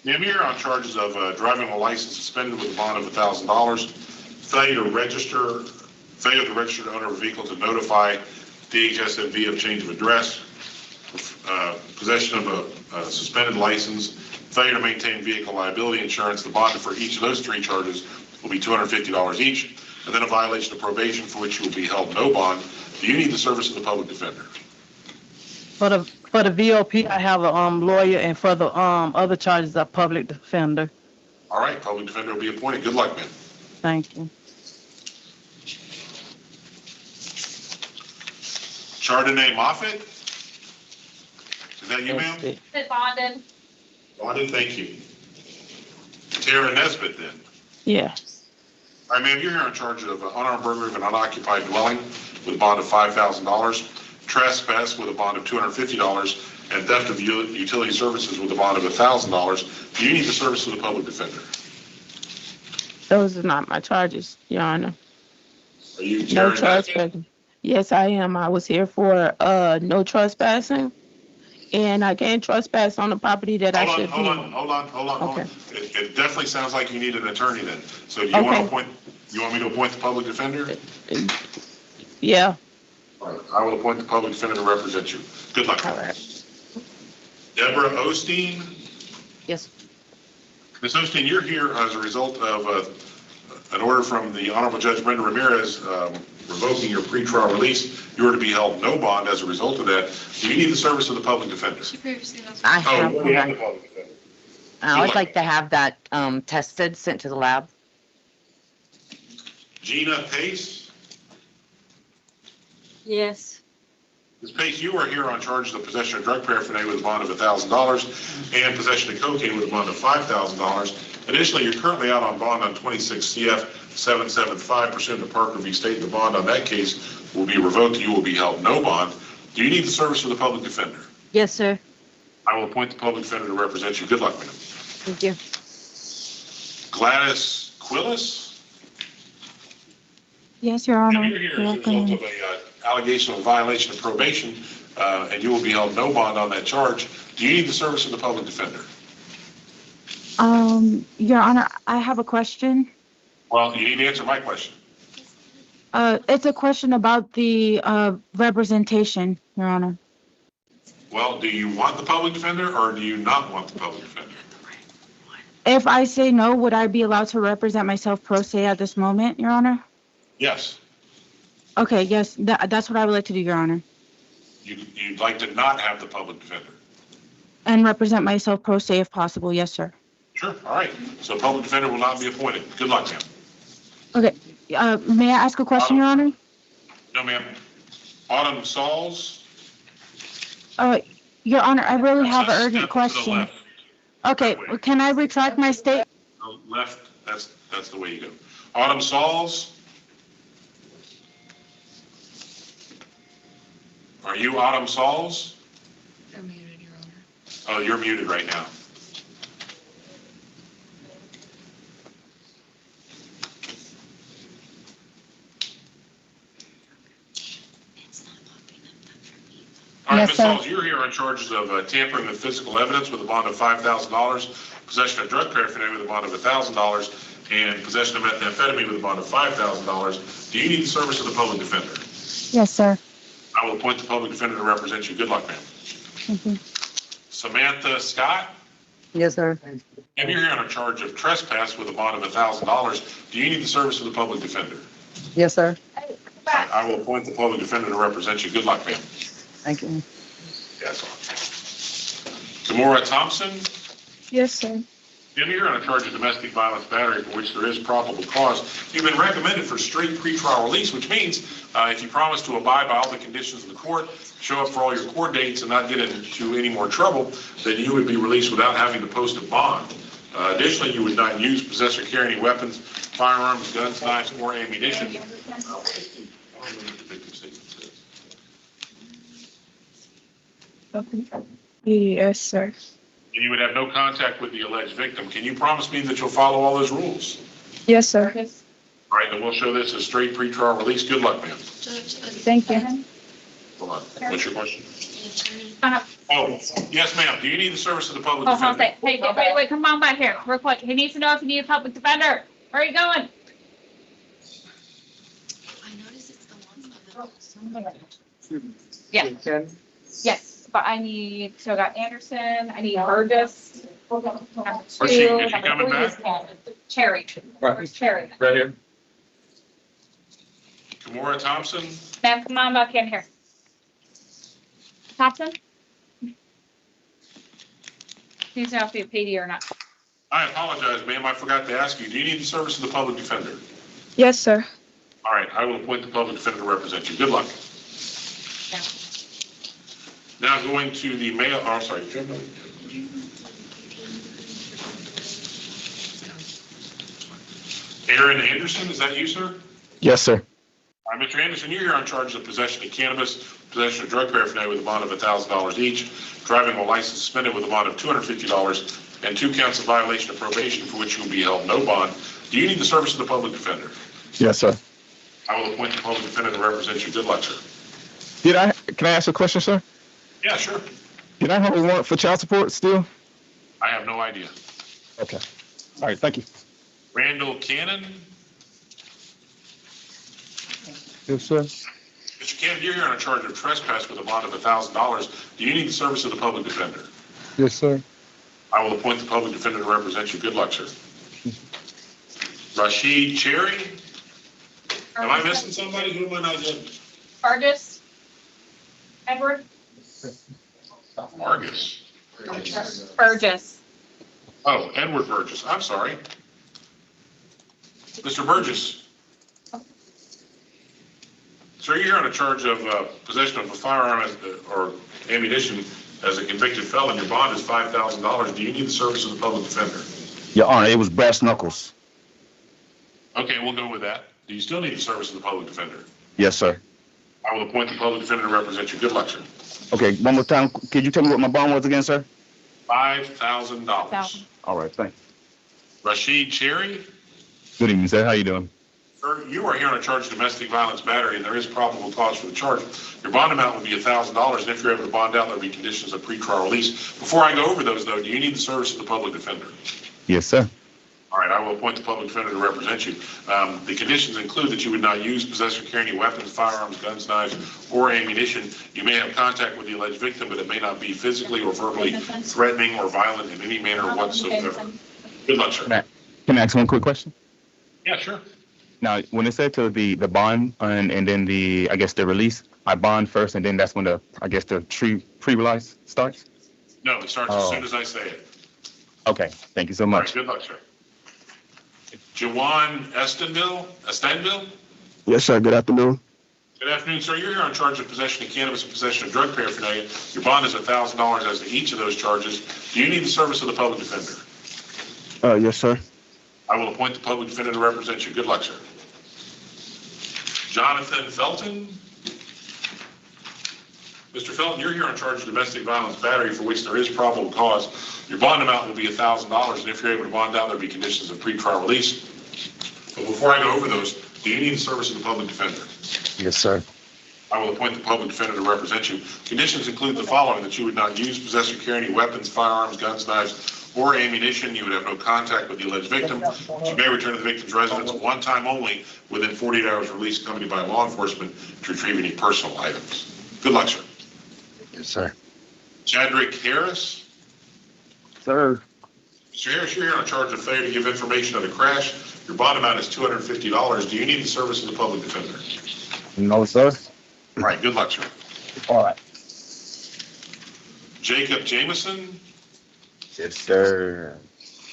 Ma'am, you're on charges of driving a license suspended with a bond of $1,000, failure to register the owner of a vehicle to notify DHSMV of change of address, possession of a suspended license, failure to maintain vehicle liability insurance. The bond for each of those three charges will be $250 each, and then a violation of probation for which you will be held no bond. Do you need the service of the public defender? For the VOP, I have a lawyer, and for the other charges, a public defender. All right, public defender will be appointed. Good luck, ma'am. Thank you. Chardonnay Moffitt? Is that you, ma'am? Sit bonded. Bonded, thank you. Tara Nesbitt, then. Yeah. All right, ma'am, you're here in charge of unarmed burglary of an unoccupied dwelling with a bond of $5,000, trespass with a bond of $250, and theft of utility services with a bond of $1,000. Do you need the service of the public defender? Those are not my charges, Your Honor. Are you No Tara Nesbitt? trespassing. Yes, I am. I was here for no trespassing, and I can't trespass on the property that I should be. Hold on. Okay. It definitely sounds like you need an attorney then. So do you want me to appoint the public defender? Yeah. All right, I will appoint the public defender to represent you. Good luck. All right. Deborah Osteen? Yes. Ms. Osteen, you're here as a result of an order from the Honorable Judge Brenda Ramirez revoking your pretrial release. You are to be held no bond as a result of that. Do you need the service of the public defender? I have you already have the public defender. I would like to have that tested, sent to the lab. Gina Pace? Yes. Ms. Pace, you are here on charges of possession of drug paraphernalia with a bond of $1,000 and possession of cocaine with a bond of $5,000. Additionally, you're currently out on bond on 26 CF 775 pursuant to Parker v. State. The bond on that case will be revoked. You will be held no bond. Do you need the service of the public defender? Yes, sir. I will appoint the public defender to represent you. Good luck, ma'am. Thank you. Gladys Quillis? Yes, Your Honor. You're here as a result of an allegation of violation of probation, and you will be held no bond on that charge. Do you need the service of the public defender? Your Honor, I have a question. Well, you need to answer my question. It's a question about the representation, Your Honor. Well, do you want the public defender or do you not want the public defender? If I say no, would I be allowed to represent myself pro se at this moment, Your Honor? Yes. Okay, yes, that's what I would like to do, Your Honor. You'd like to not have the public defender? And represent myself pro se if possible, yes, sir. Sure, all right. So public defender will not be appointed. Good luck, ma'am. Okay, may I ask a question, Your Honor? No, ma'am. Autumn Sauls? Your Honor, I really have an Step urgent to the question. left. Okay, That way. can I retract my state? Left, that's the way you go. Autumn Sauls? Are you Autumn Sauls? You're muted, Your Honor. Oh, you're muted right now. All right, Yes, Ms. sir. Sauls, you're here on charges of tampering with physical evidence with a bond of $5,000, possession of drug paraphernalia with a bond of $1,000, and possession of methamphetamine with a bond of $5,000. Do you need the service of the public defender? Yes, sir. I will appoint the public defender to represent you. Good luck, ma'am. Thank you. Samantha Scott? Yes, sir. And you're here on a charge of trespass with a bond of $1,000. Do you need the service of the public defender? Yes, sir. I will appoint the public defender to represent you. Good luck, ma'am. Thank you. Yes. Gamora Thompson? Yes, sir. You're here on a charge of domestic violence battery for which there is probable cause. You've been recommended for straight pretrial release, which means if you promise to abide by all the conditions of the court, show up for all your court dates and not get into any more trouble, then you would be released without having to post a bond. Additionally, you would not use, possess, or carry any weapons, firearms, guns, knives, or ammunition. Yes, sir. And you would have no contact with the alleged victim. Can you promise me that you'll follow all those rules? Yes, sir. All right, then we'll show this as straight pretrial release. Good luck, ma'am. Thank you. Hold on. What's your question? Uh, Oh, yes, ma'am. Do you need the service of the public Hold on a defender? sec. Hey, wait, come on back here, real quick. He needs to know if you need a public defender. Where are you going? I noticed it's the ones of the. Yeah. Yes, but I need, so I got Anderson, I need Burgess. Number two, Is she number coming three is Cherry. Where's Cherry? Right here. Gamora Thompson? Ma'am, come on back in here. Thompson? Needs to know if you PD or not. I apologize, ma'am. I forgot to ask you. Do you need the service of the public defender? Yes, sir. All right, I will appoint the public defender to represent you. Good luck. Yeah. Now going to the mail, oh, I'm sorry. Aaron Anderson, is that you, sir? Yes, sir. All right, Mr. Anderson, you're here on charges of possession of cannabis, possession of drug paraphernalia with a bond of $1,000 each, driving while license suspended with a bond of $250, and 2 counts of violation of probation for which you will be held no bond. Do you need the service of the public defender? Yes, sir. I will appoint the public defender to represent you. Good luck, sir. Can I ask a question, sir? Yeah, sure. Did I have a warrant for child support still? I have no idea. Okay. All right, thank you. Randall Cannon? Yes, sir. Mr. Cannon, you're here on a charge of trespass with a bond of $1,000. Do you need the service of the public defender? Yes, sir. I will appoint the public defender to represent you. Good luck, sir. Rashid Cherry? Am I missing somebody? Who am I not getting? Burgess? Edward? Vargas. Burgess. Oh, Edward Burgess. I'm sorry. Mr. Burgess. Sir, you're here on a charge of possession of a firearm or ammunition as a convicted felon. Your bond is $5,000. Do you need the service of the public defender? Your Honor, it was brass knuckles. Okay, we'll go with that. Do you still need the service of the public defender? Yes, sir. I will appoint the public defender to represent you. Good luck, sir. Okay, one more time. Could you tell me what my bond was again, sir? $5,000. All right, thanks. Rashid Cherry? Good evening, sir. How you doing? Sir, you are here on a charge of domestic violence battery, and there is probable cause for the charge. Your bond amount will be $1,000, and if you're able to bond out, there'll be conditions of pretrial release. Before I go over those, though, do you need the service of the public defender? Yes, sir. All right, I will appoint the public defender to represent you. The conditions include that you would not use, possess, or carry any weapons, firearms, guns, knives, or ammunition. You may have contact with the alleged victim, but it may not be physically or verbally threatening or violent in any manner whatsoever. Good luck, sir. Can I ask one quick question? Yeah, sure. Now, when it said to the bond and then I guess the release, I bond first, and then that's when the pre-release starts? No, it starts as soon as I say it. Okay, thank you so All much. right, good luck, sir. Jawan Estenville? Yes, sir. Good afternoon. Good afternoon, sir. You're here on charge of possession of cannabis and possession of drug paraphernalia. Your bond is $1,000 as to each of those charges. Do you need the service of the public defender? Yes, sir. I will appoint the public defender to represent you. Good luck, sir. Jonathan Felton. Mr. Felton, you're here on charge of domestic violence battery for which there is probable cause. Your bond amount will be $1,000, and if you're able to bond out, there'll be conditions of pretrial release. But before I go over those, do you need the service of the public defender? Yes, sir. I will appoint the public defender to represent you. Conditions include the following: that you would not use, possess, or carry any weapons, firearms, guns, knives, or ammunition. You would have no contact with the alleged victim. You may return to the victim's residence one time only within 48 hours of release, accompanied by law enforcement to retrieve any personal items. Good luck, sir. Yes, sir. Chadrick Harris. Sir. Mr. Harris, you're here on charge of failure to give information of the crash. Your bond amount is $250. Do you need the service of the public defender? No, sir. All right, good luck, sir. All right. Jacob Jameson. Yes, sir.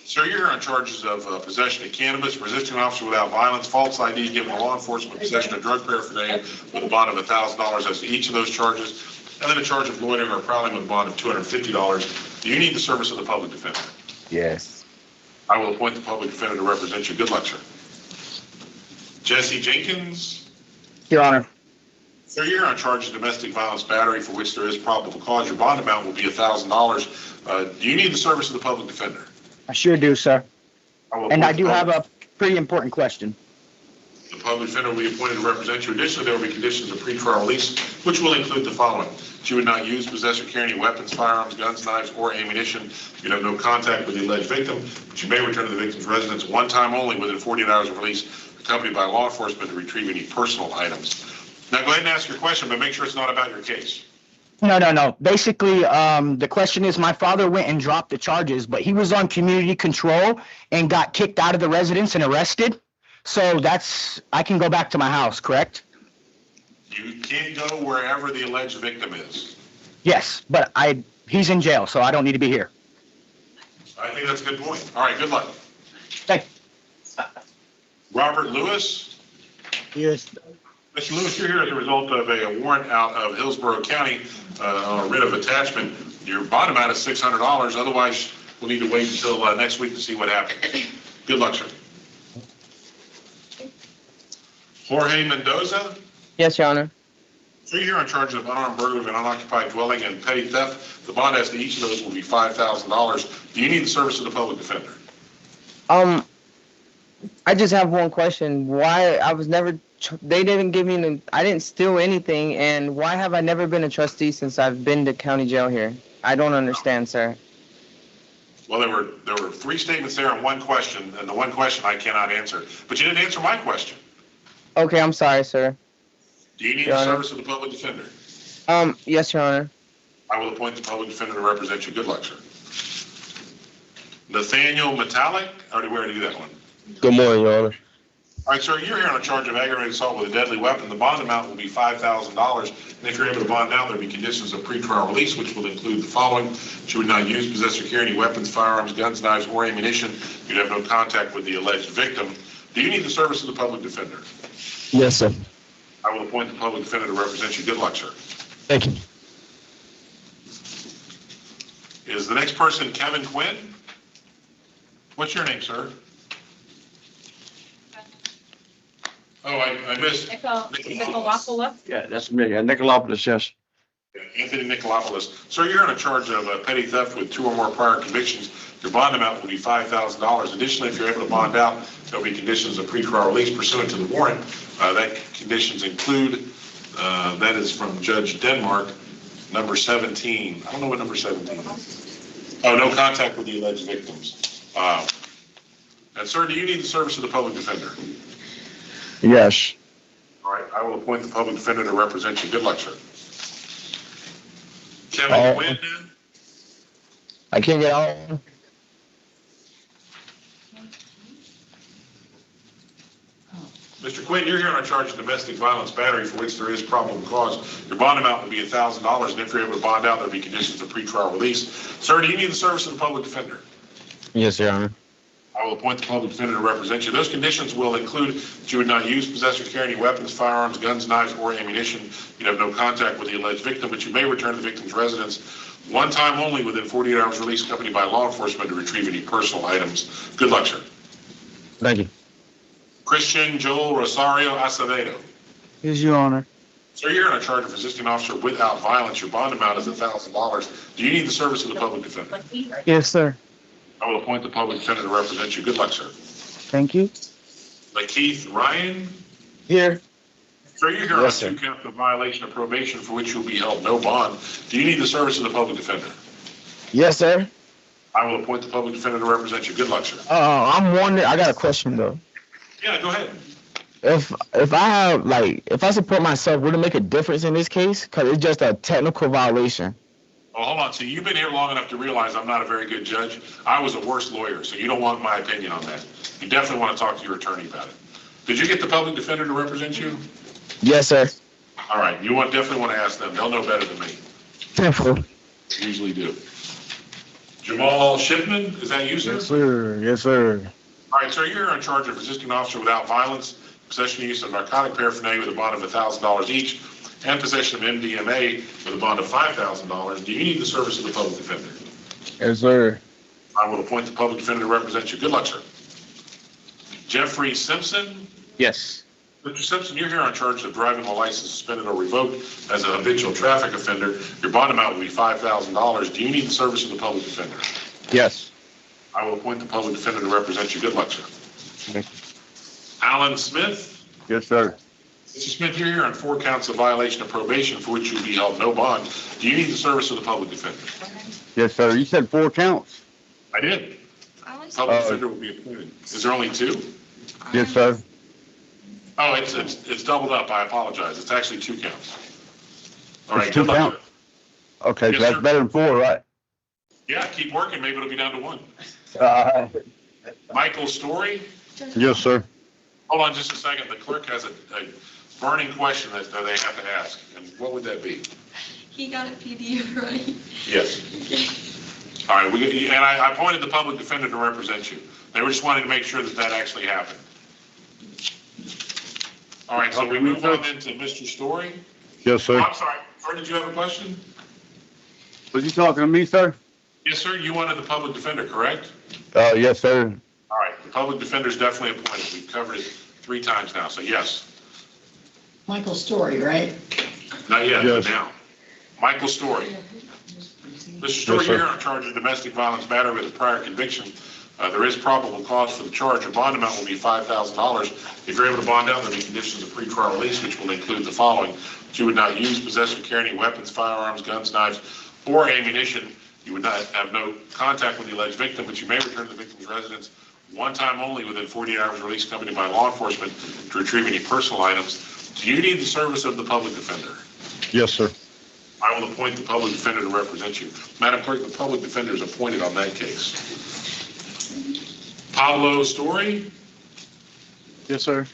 Sir, you're here on charges of possession of cannabis, resisting an officer without violence, false ID given to law enforcement, possession of drug paraphernalia with a bond of $1,000 as to each of those charges, and then a charge of loitering or prowling with a bond of $250. Do you need the service of the public defender? Yes. I will appoint the public defender to represent you. Good luck, sir. Jesse Jenkins. Your Honor. Sir, you're here on charges of domestic violence battery for which there is probable cause. Your bond amount will be $1,000. Do you need the service of the public defender? I sure do, sir. And I do have a. a pretty important question. The public defender will be appointed to represent you. Additionally, there will be conditions of pretrial release, which will include the following: that you would not use, possess, or carry any weapons, firearms, guns, knives, or ammunition. You'd have no contact with the alleged victim, but you may return to the victim's residence one time only within 48 hours of release, accompanied by law enforcement to retrieve any personal items. Now, go ahead and ask your question, but make sure it's not about your case. No. Basically, the question is, my father went and dropped the charges, but he was on community control and got kicked out of the residence and arrested. So I can go back to my house, correct? You can't go wherever the alleged victim is. Yes, but he's in jail, so I don't need to be here. I think that's a good point. All right, good luck. Thank you. Robert Lewis. Yes. Mr. Lewis, you're here as a result of a warrant out of Hillsborough County on a writ of attachment. Your bond amount is $600. Otherwise, we'll need to wait until next week to see what happens. Good luck, sir. Jorge Mendoza. Yes, Your Honor. So you're here on charge of unarmed burglary of an unoccupied dwelling and petty theft. The bond as to each of those will be $5,000. Do you need the service of the public defender? I just have one question. Why they didn't give me, I didn't steal anything, and why have I never been a trustee since I've been to county jail here? I don't understand, sir. Well, there were three statements there and one question, and the one question I cannot answer. But you didn't answer my question. Okay, I'm sorry, sir. Do you need the service of the public defender? Yes, Your Honor. I will appoint the public defender to represent you. Good luck, sir. Nathaniel Metallic. I already already do that one. Good morning, Your Honor. All right, sir, you're here on a charge of aggravated assault with a deadly weapon. The bond amount will be $5,000. And if you're able to bond out, there'll be conditions of pretrial release, which will include the following: that you would not use, possess, or carry any weapons, firearms, guns, knives, or ammunition. You'd have no contact with the alleged victim. Do you need the service of the public defender? Yes, sir. I will appoint the public defender to represent you. Good luck, sir. Thank you. Is the next person Kevin Quinn? What's your name, sir? Oh, I missed. Nicolopoulos. Yeah, that's me. Nicolopoulos, yes. Anthony Nicolopoulos. Sir, you're on a charge of petty theft with 2 or more prior convictions. Your bond amount will be $5,000. Additionally, if you're able to bond out, there'll be conditions of pretrial release pursuant to the warrant. That conditions include, that is from Judge Denmark, number 17. I don't know what number 17 is. Oh, no contact with the alleged victims. And sir, do you need the service of the public defender? Yes. All right, I will appoint the public defender to represent you. Good luck, sir. Kevin Quinn, then? I can't get on. Mr. Quinn, you're here on a charge of domestic violence battery for which there is probable cause. Your bond amount will be $1,000, and if you're able to bond out, there'll be conditions of pretrial release. Sir, do you need the service of the public defender? Yes, Your Honor. I will appoint the public defender to represent you. Those conditions will include that you would not use, possess, or carry any weapons, firearms, guns, knives, or ammunition. You'd have no contact with the alleged victim, but you may return to the victim's residence one time only within 48 hours release accompanied by law enforcement to retrieve any personal items. Good luck, sir. Thank you. Christian Joel Rosario Acevedo. Yes, Your Honor. Sir, you're on a charge of resisting officer without violence. Your bond amount is $1,000. Do you need the service of the public defender? Yes, sir. I will appoint the public defender to represent you. Good luck, sir. Thank you. Lakeith Ryan. Here. Sir, you're here on 2 counts of violation of probation for which you will be held no bond. Do you need the service of the public defender? Yes, sir. I will appoint the public defender to represent you. Good luck, sir. I'm wondering, I got a question though. Yeah, go ahead. If I have, like, if I support myself, would it make a difference in this case? Because it's just a technical violation. Oh, hold on. So you've been here long enough to realize I'm not a very good judge. I was a worse lawyer, so you don't want my opinion on that. You definitely want to talk to your attorney about it. Did you get the public defender to represent you? Yes, sir. All right. You definitely want to ask them. They'll know better than me. Careful. They usually do. Jamal Shipman, is that you, sir? Yes, sir. Yes, sir. All right, sir, you're in charge of resisting an officer without violence, possession and use of narcotic paraphernalia with a bond of $1,000 each, and possession of MDMA with a bond of $5,000. Do you need the service of the public defender? Yes, sir. I will appoint the public defender to represent you. Good luck, sir. Jeffrey Simpson. Yes. Mr. Simpson, you're here on charge of driving a license suspended or revoked as a habitual traffic offender. Your bond amount will be $5,000. Do you need the service of the public defender? Yes. I will appoint the public defender to represent you. Good luck, sir. Thank you. Alan Smith. Yes, sir. Mr. Smith, you're here on 4 counts of violation of probation for which you'll be held no bond. Do you need the service of the public defender? Yes, sir. You said 4 counts. I did. Public defender will be appointed. Is there only 2? Yes, sir. Oh, it's doubled up. I apologize. It's actually 2 counts. All right, It's 2 good luck. counts. Okay, Yes, so that's sir. better than 4, right? Yeah, keep working. Maybe it'll be down to 1. Uh, Michael Story. yes, sir. Hold on just a second. The clerk has a burning question that they have to ask. And what would that be? He got a PDF, right? Yes. All right, and I appointed the public defender to represent you. They were just wanting to make sure that that actually happened. All right, so we move on then to Mr. Story. Yes, sir. Oh, I'm sorry, sir, did you have a question? Was you talking to me, sir? Yes, sir, you wanted the public defender, correct? Yes, sir. All right, the public defender is definitely appointed. We've covered it 3 times now, so yes. Michael Story, right? Not yet, but Yes. now. Michael Story. Mr. Story, Yes, sir. you're in charge of domestic violence battery with a prior conviction. There is probable cause for the charge. Your bond amount will be $5,000. If you're able to bond out, there'll be conditions of pretrial release, which will include the following. That you would not use, possess, or carry any weapons, firearms, guns, knives, or ammunition. You would not have no contact with the alleged victim, but you may return to the victim's residence one time only within 48 hours release accompanied by law enforcement to retrieve any personal items. Do you need the service of the public defender? Yes, sir. I will appoint the public defender to represent you. Madam Clerk, the public defender is appointed on that case. Pablo Story. Yes, sir.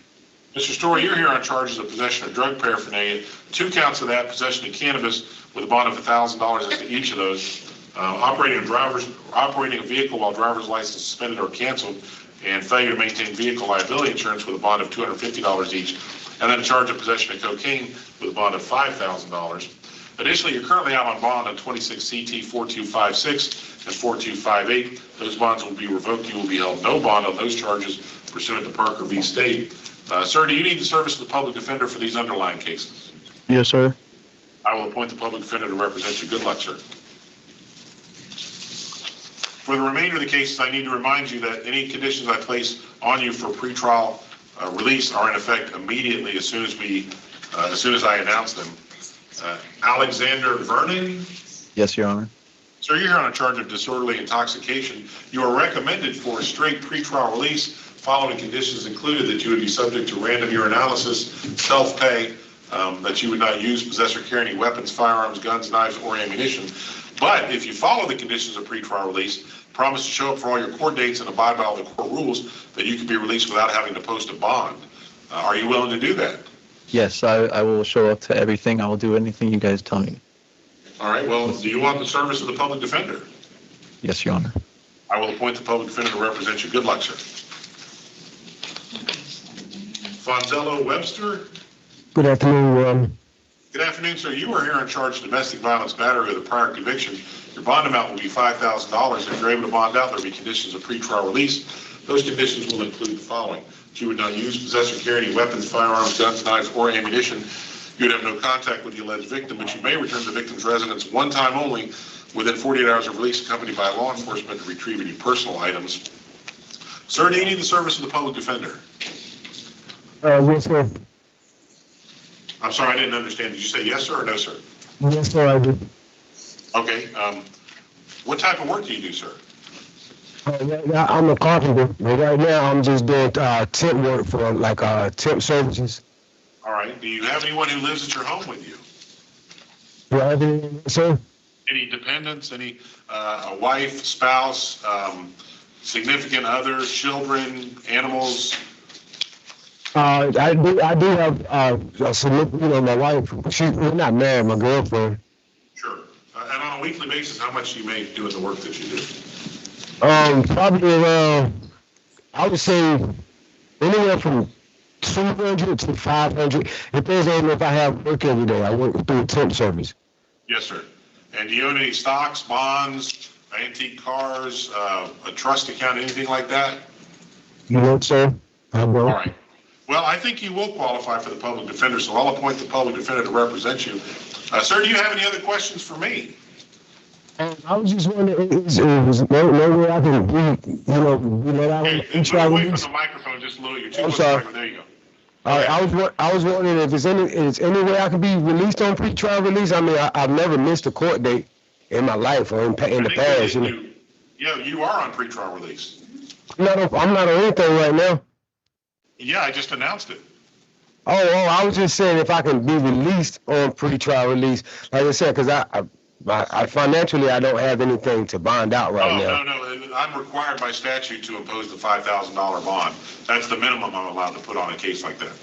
Mr. Story, you're here on charges of possession of drug paraphernalia. 2 counts of that, possession of cannabis with a bond of $1,000 as to each of those. Operating a vehicle while driver's license is suspended or canceled, and failure to maintain vehicle liability insurance with a bond of $250 each. And then a charge of possession of cocaine with a bond of $5,000. Additionally, you're currently out on bond on 26 CT 4256 and 4258. Those bonds will be revoked. You will be held no bond on those charges pursuant to Parker v. State. Sir, do you need the service of the public defender for these underlying cases? Yes, sir. I will appoint the public defender to represent you. Good luck, sir. For the remainder of the cases, I need to remind you that any conditions I place on you for pretrial release are in effect immediately as soon as I announce them. Alexander Vernon. Yes, Your Honor. Sir, you're here on a charge of disorderly intoxication. You are recommended for a straight pretrial release. Following conditions included that you would be subject to random urinalysis, self-pay, that you would not use, possess, or carry any weapons, firearms, guns, knives, or ammunition. But if you follow the conditions of pretrial release, promise to show up for all your court dates and abide by all the court rules, then you can be released without having to post a bond. Are you willing to do that? Yes, I will show up to everything. I will do anything you guys tell me. All right, well, do you want the service of the public defender? Yes, Your Honor. I will appoint the public defender to represent you. Good luck, sir. Fonzello Webster. Good afternoon. Good afternoon, sir. You are here on charge of domestic violence battery with a prior conviction. Your bond amount will be $5,000. If you're able to bond out, there will be conditions of pretrial release. Those conditions will include the following: you would not use, possess, or carry any weapons, firearms, guns, knives, or ammunition. You would have no contact with the alleged victim, but you may return to the victim's residence one time only within 48 hours of release, accompanied by law enforcement to retrieve any personal items. Sir, do you need the service of the public defender? Yes, sir. I'm sorry, I didn't understand. Did you say yes, sir, or no, sir? Yes, sir, I do. Okay. What type of work do you do, sir? Right now, I'm a carpenter, but right now I'm just doing temp work for temp services. All right. Do you have anyone who lives at your home with you? Do I have anything, sir? Any dependents, any a wife, spouse, significant other, children, animals? I do have my wife. We're not married, my girlfriend. Sure. And on a weekly basis, how much do you make doing the work that you do? Probably around, I would say, anywhere from 200 to 500. Depends on if I have work every day. I work through a temp service. Yes, sir. And do you own any stocks, bonds, antique cars, a trust account, anything like that? No, sir. I will. All right. Well, I think you will qualify for the public defender, so I'll appoint the public defender to represent you. Sir, do you have any other questions for me? I was just wondering, is no way I can let out Move away from the microphone just a little. You're too close to the microphone. There you go. All right, I was wondering if there's any way I could be released on pre-trial release. I mean, I've never missed a court date in my life or in the past. Yeah, you are on pretrial release. I'm not on anything right now. Yeah, I just announced it. Oh, I was just saying if I can be released on pre-trial release, like I said, because I financially I don't have anything to bond out right now. No, I'm required by statute to impose the $5,000 bond. That's the minimum I'm allowed to put on a case like that.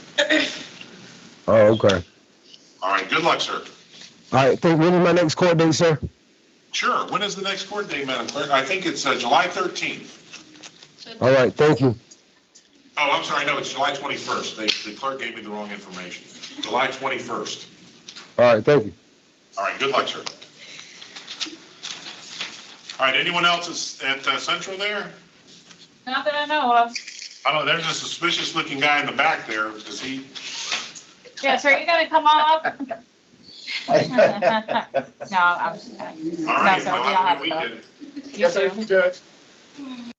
Oh, okay. All right, good luck, sir. All right, when is my next court date, sir? Sure. When is the next court date, Madam Clerk? I think it's July 13th. All right, thank you. Oh, I'm sorry, no, it's July 21st. The clerk gave me the wrong information. July 21st. All right, thank you. All right, good luck, sir. All right, anyone else at Central there? Not that I know of. I don't know, there's a suspicious looking guy in the back there. Does he? Yeah, sir, you gotta come up. No, I'm just kidding. All right, No, sir, well, we don't have a have good to. weekend. You too.